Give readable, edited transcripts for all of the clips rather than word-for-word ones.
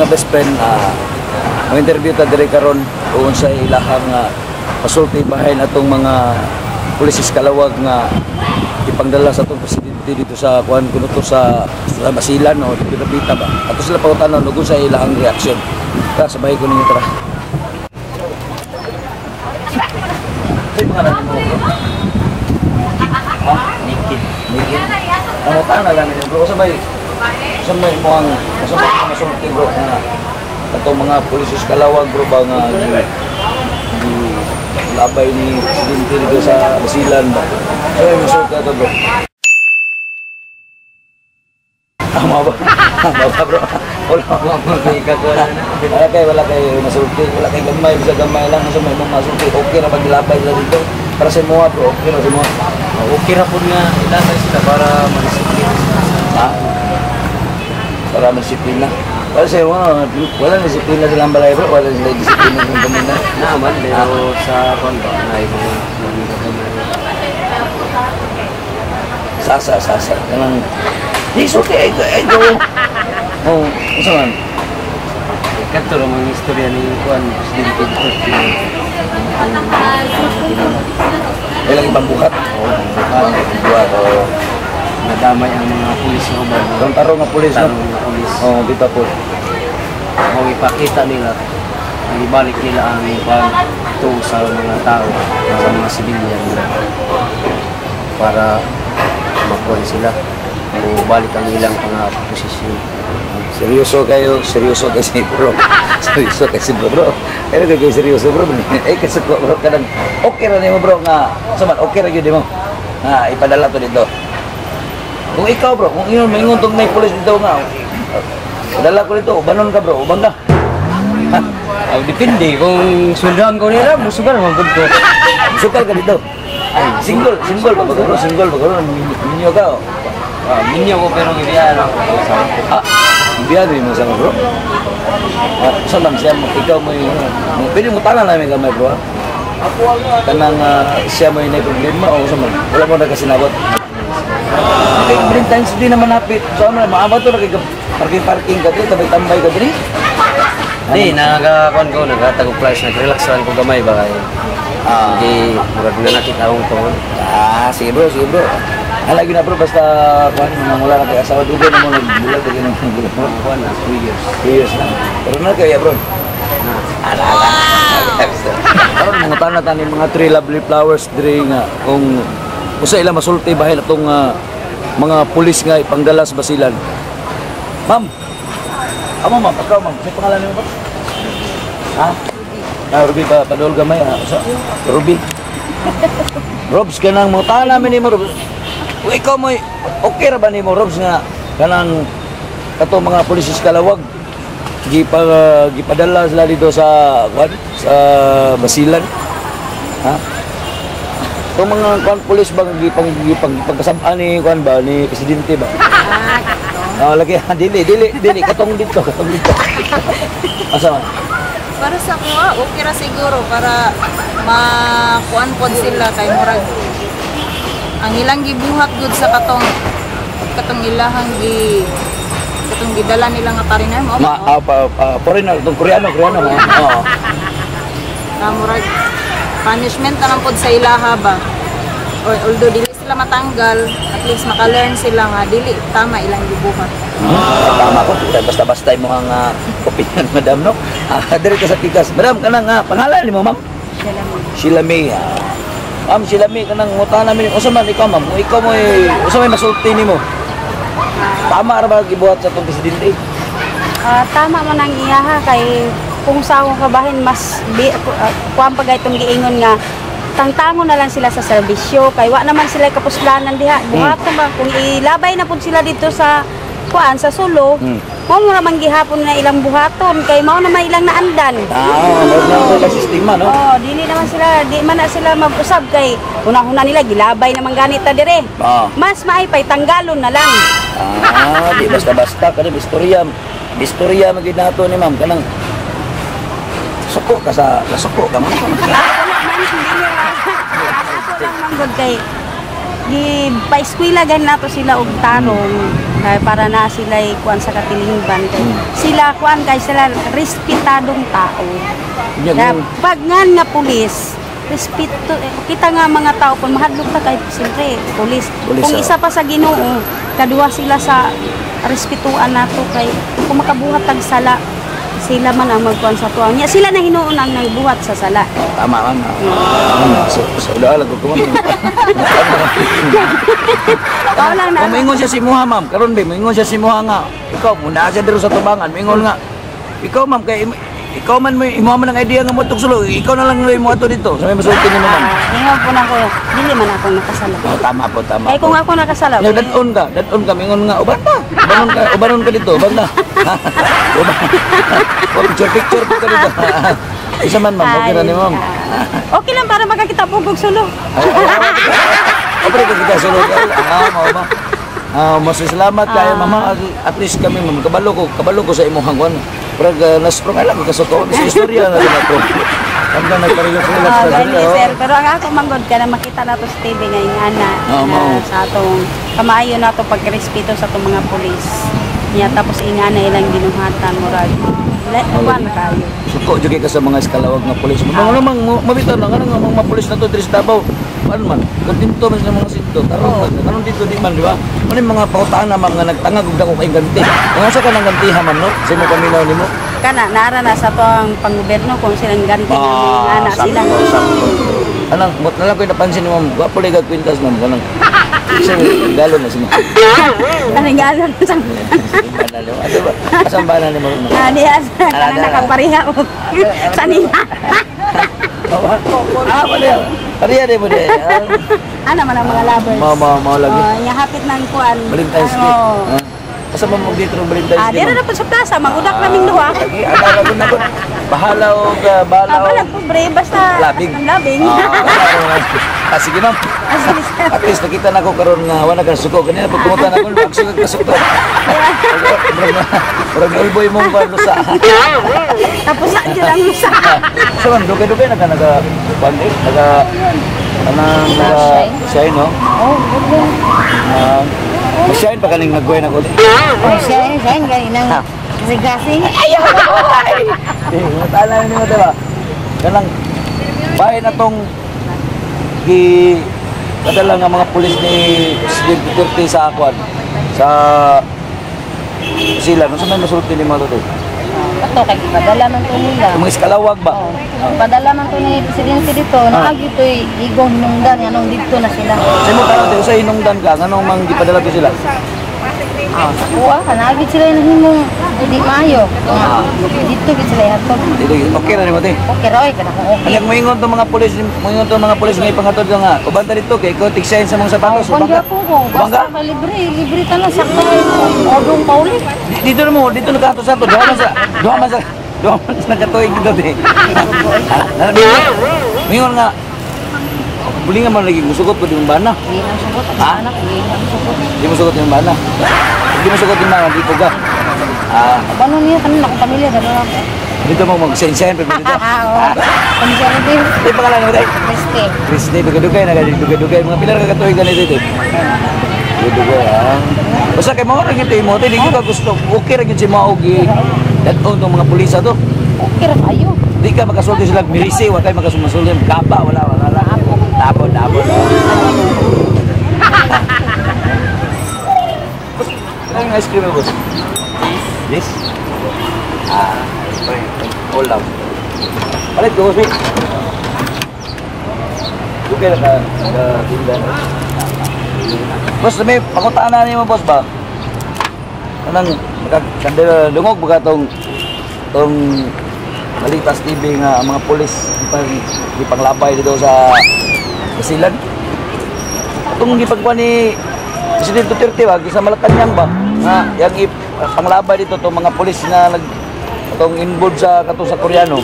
nga best friend, ang interview ta dire karon kung sa ilahang pasulti bahin atong mga pulisis kalawag nga ipangdala sa atong presidente dito sa kuan kuno to sa Basilan o Pita ba. Ato sila pangutanon kung sa ilahang reaksyon. Ta sabay ko ninyo tara. Ay mga nang mo. Nikit. Ang utang na lang ni bro sabay. Sabay mo ang masulti bro na atong mga pulisis kalawag bro ba nga labay ni presidente dito sa Basilan ba. Ay masulti ato bro. Tama ba? Tama bro. Wala kay masulti, wala kay gamay, bisa gamay lang sa may masulti. Okay ra paglabay sila dito. Para sa mga bro, okay ra sa mga. Okay ra pud nga ilabay sila para madisiplina sila. Para madisiplina. Wala disiplina silang balay bro, wala sila disiplina ng pamilya. Naman, pero sa kondo na ibang Sasa. Kanang isulti ay go. Oh, isa man. Kato ra mga istorya ni Juan Presidente Duterte. Ay lang ibang buhat. Buhat. Nadamay ang mga pulis ng uban. Ang tarong nga pulis no. Oh, kita po. Kung ipakita nila, ang ibalik nila ang pagto sa mga tao, sa mga sibilyan nila para makuha sila o balik ang ilang posisyon. Seryoso kasi bro. Seryoso kasi bro. Kaya kayo seryoso bro. Eh kasi bro kadang okay ra nimo bro nga saman okay ra gyud mo. Ipadala to dito. Kung ikaw bro, kung ingon maingon tong may pulis dito nga. Padala ko dito, banon ka bro, ubang ka. Depende kung sundan ko nila, musugan man gud ko. Musukal ka dito. Ay, single ba bro? Single ba bro? Minyo ka. Minyo ko pero ibiya lang. Ibiya din mo sa bro. So lang siya mo, ikaw mo pwede mo tanan namin gamay bro. Kanang siya mo yung problema o sa man. Wala mo na kasi nabot. Okay, Valentine's Day naman napit. So ano, maabot to na kay parking ka dito, tambay ka dito. Di, nagakakuan ko, nagkatagong flash, nag-relaxan ko gamay ba kayo. Hindi, murag na nakita akong to. Sige bro. Halagi na bro, basta kung wala na kayo asawa, dugo na mo nagbulag, dagay na mo nagbulag mo. 2 years na. Pero na kayo bro. Karon mangutan na tani mga three lovely flowers diri nga kung usa ila masulti bahin atong mga pulis nga ipangdala sa Basilan. Ma'am. Amo ma'am, ikaw ma'am, may pangalan niyo ba? Ruby pa padol gamay Ruby. Robs kanang mutan namin nimo Robs. Ikaw mo okay ra ba nimo Robs nga kanang kato mga pulis kalawag gipadala sila dito sa Basilan. Itong mga pulis bang pagkasabaan ni ni presidente ba? Lagi dili katong dito. Asa man? Para sa kuha, okay ra siguro para makuan pod sila kay murag ang ilang gibuhat gud sa katong ilahang katong gidala nila nga parinay mo. Foreigner, itong Koreano. Na murag punishment na lang pod sa ilaha ba. Although dili sila matanggal, at least maka-learn sila nga dili tama ilang gibuhat. Tama ko, basta-basta mo ang opinion madam no. Diri ka sa tigas. Madam kanang pangalan nimo ma'am? Sheila May. Ma'am Sheila May kanang ngutan namin usa man ikaw ma'am. Ikaw mo usa may masulti nimo. Tama ra ba gibuhat sa tong presidente? Tama man ang iyaha kay kung sa akong kabahin mas kuan pa gaytong giingon nga tangtango na lang sila sa serbisyo kay wa naman sila kapuslanan diha. Buhaton ba kung ilabay na pud sila dito sa kuan sa Sulo. Mao mo naman gihapon na ilang buhaton kay mao naman ilang naandan. Wala na sistema no. Dili naman sila di man na sila mag-usab kay una-una nila gilabay naman ganit ta dire. Mas maaypay tanggalon na lang. Di basta-basta kada istorya magid nato ni ma'am kanang suko ka sa suko ka mo. Kay pa-eskwela gan nato sila og tarong kay para na sila kuan sa katilingban kay sila kuan kay sila respetadong tao. Nya Na pag nga pulis, respeto kita nga mga tao kung mahadlok ta kay siyempre pulis. Pulis, Kung isa pa sa Ginoo, kaduha sila sa respetuan nato kay kung makabuhat tag sala sila man ang magkuan sa tuwa. Nya sila na hinuon ang nagbuhat sa sala. tama man. So alag ko man. Ikaw lang na. Kung moingon siya si Muha, ma'am, karon ba moingon siya si Muha nga. Ikaw muna siya diro sa tubangan, moingon nga. Ikaw ma'am kay ikaw man mo imo man ang idea nga mo tugsulo. Ikaw na lang mo ato dito. Sa may masulti ni mo ma'am. Ingon po na ko, dili man ako nakasala. Oh, tama po, tama. Kay kung ako nakasala, Nya dadon ka mingon nga uban pa. Ubanon ka dito, uban na. Picture po ka dito. Isa man ma'am, okay na ni ma'am. Okay lang para makakita po kog sulo. Obre ka kita sulod. Mao ba? Masalamat kayo mama, at least kami ma'am kabalo ko sa imong hangwan. Prag nasprong alam ka sa tuon sa istorya na nato. Hanggang nagpareho sila sa Gani sir, pero ang ako manggod ka na makita nato sa TV ngayon ana mao. sa atong kamaayo nato pagrespeto sa atong mga pulis. Niya tapos ingana ilang ginuhatan murag. Kuan kayo. Suko jud ka sa mga eskalawag nga pulis. Mga namang mabitaw na nga mga pulis na to diri sa Davao. Ano man, kadinto man sa mga sinto. Karon dito di man, di ba? Ano yung mga pautaan na mga nagtangag og dako kay ganti. Kung sa ka nang gantihan man no, sa mo paminaw nimo. Kana nara na sa tuang panggoberno kung silang ganti ng mga ana sila. Anang, mot na lang ko napansin mo, gwapo lang kwintas man kanang. Kasi galo na sila. Anong galon sa Ano ba? Asang bana ni mo? ani as kana nakapareha og sanina. Wala. Pariya din mo din. Ano man ang mga lovers. Mau lagi. Nya hapit nang kuan. Valentine's Day. Asa mo mo dito ng Valentine's Day? Dira na po sa plaza, magudak naming duha. Lagi, agara ko na ko. Bahala o balaw. Balag po bre, basta Labing. ang labing. Sige ma'am. At least nakita na ko karon nga wala ka suko kanina pag pumunta na ko bakso ka suko. Murag ulboy mo ba lusa. Tapos na dyan ang lusa. So man dugay-dugay na ka pandi shine no. Oh, Shine pa kaning naggoy na ko. oh, siya ganinang kasi. Matala ni mo diba? Kanang bahay na tong kadala nga mga pulis ni Presidente Duterte sa Akwan sa sila no sa may masulti ni mga to. Ato kay padala man to nila. Mga eskalawag ba? Padala man to ni presidente dito, naagi to igong hinungdan anong dito na sila. Sa mo karon sa hinungdan ka nganong mang gipadala to sila? Sa kuha kanagi sila nahimong di maayo. Dito gid sila hatod. Dito okay na ni mo te. Okay roy kana kung okay. Ang moingon to mga pulis nga ipangatod nga. Uban ta dito kay ko tiksayin sa mga sapatos. Bangga po ko. Bangga? Basta libre tanan sakto. Odong pauli. Dito na kato sa to. Duha man sa nakatuig dito te. Mingon nga. Buli nga man lagi musugot ko di mo bana. Hindi nang sugot ang Ha? anak, hindi nang sugot. Di mo sugot yung bana. Di mo sugot yung bana, di po ka. Paano niya kanina akong pamilya dalawa. Dito mo mag-sensayan pa dito. Oo. Conservative. Di pa lang mo tayo. Reste. Christy, dugay-dugay na ganito, dugay-dugay. Mga pilar ka katuig ganito dito. Dugay Basta kay mo rin ito mo, di ka gusto. Okay rin si Maugi. Datong ng mga pulisa to. Okay ra kayo. Di ka makasulti sila mirisi, wala kayo makasumasulti. Kapa, wala. Tapon. Ano yung ice cream mo, boss? Yes? All out. Balik ko, boss. Dugay na tinda. Boss, may pakutaan na niyo mo, boss ba? Anong, dungog ba ka tong Balitas TV nga ang mga pulis ipanglabay dito sa Basilan. Itong gipagkuha ni Presidente Duterte wag sa Malacanang ba nga yang panglabay dito tong mga pulis nga itong involved sa Koreano.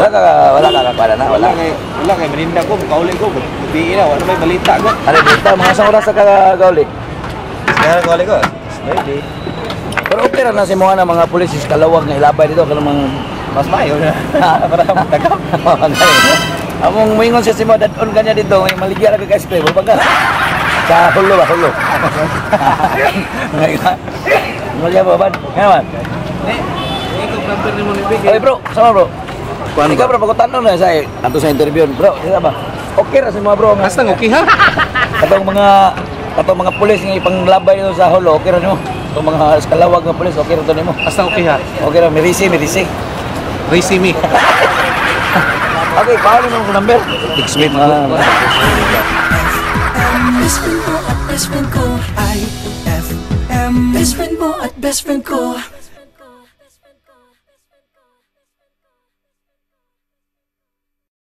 Wala kay maninda ko kauli ko di ina wala may balita ko. Ano dito mga sa oras sa kagauli. Kaya kauli ko. Ready. Pero okay na si mga mga pulis is kalawag nga ilabay dito kanang mga Mas mayo na. Para magtagap. Among moingon siya si mo dadon kanya dito, may maligya lagi ka spray, baga. Sa hulo ba, hulo. Maligya ba ban? Ngayon. Ikaw number ni mo ni Big. Oy bro, sama bro. Kuan Ikaw ba? bro, pagkutanong na sa ato sa interview, bro. Di ba? Okay ra si mga bro. Hasta okay ha? Katong mga pulis nga ipanglabay nito sa hulo, okay ra nimo. Katong mga eskalawag nga pulis, okay ra to nimo. Hasta okay ha? Okay ra, mirisi. Racy me. Okay, paano mo number? Text me. Best friend mo at best friend ko. IFM. Best friend mo at best friend ko.